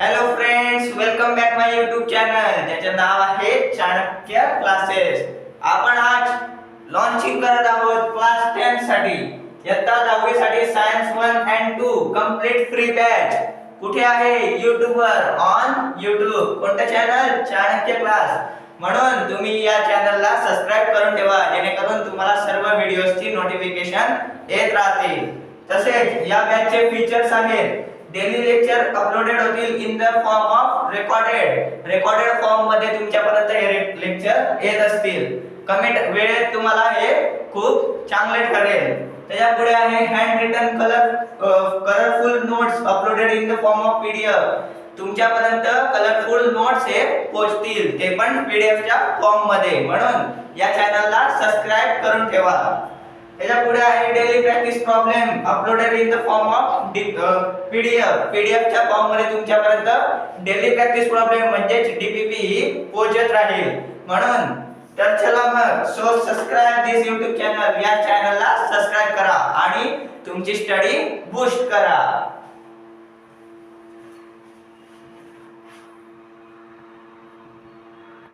Hello friends, welcome back माय YouTube channel ज्याचे नाव आहे Chanakya classes. आपण आज लॉन्चिंग करत आहोत क्लास 10 साठी, इयत्ता 10वी साठी science 1 and 2 complete free batch. कुठे आहे? YouTube वर, ऑन YouTube। कोणता चॅनल? चाणक्य क्लास। म्हणून तुम्ही या चॅनलला सबस्क्राइब करून ठेवा, जेणेकरून तुम्हाला सर्व व्हिडिओजची नोटिफिकेशन येत राहतील। तसेच या बॅचचे फीचर्स आहेत, डेली लेक्चर अपलोडेड होतील in the form of recorded form मध्ये तुमच्यापर्यंत हे लेक्चर येत असतील। कमेंट वेळेत तुम्हाला हे खूप चांगले ठरेल। त्याच्या पुढे आहे hand written colourful notes uploaded in the form of PDF. तुमच्यापर्यंत कलरफुल नोट्स हे पोहोचतील, ते पण पीडीएफ च्या फॉर्म मध्ये। म्हणून या चॅनलला सबस्क्राइब करून ठेवा। त्याच्या पुढे आहे daily practice problem uploaded in the form of PDF च्या फॉर्म मध्ये तुमच्यापर्यंत डेली प्रॅक्टिस प्रॉब्लेम म्हणजे डीपीपी ही पोहोचत राहील। म्हणून तर चला मग, सो सबस्क्राइब दिस YouTube चॅनल, या चॅनलला सबस्क्राइब करा आणि तुमची स्टडी बूस्ट करा।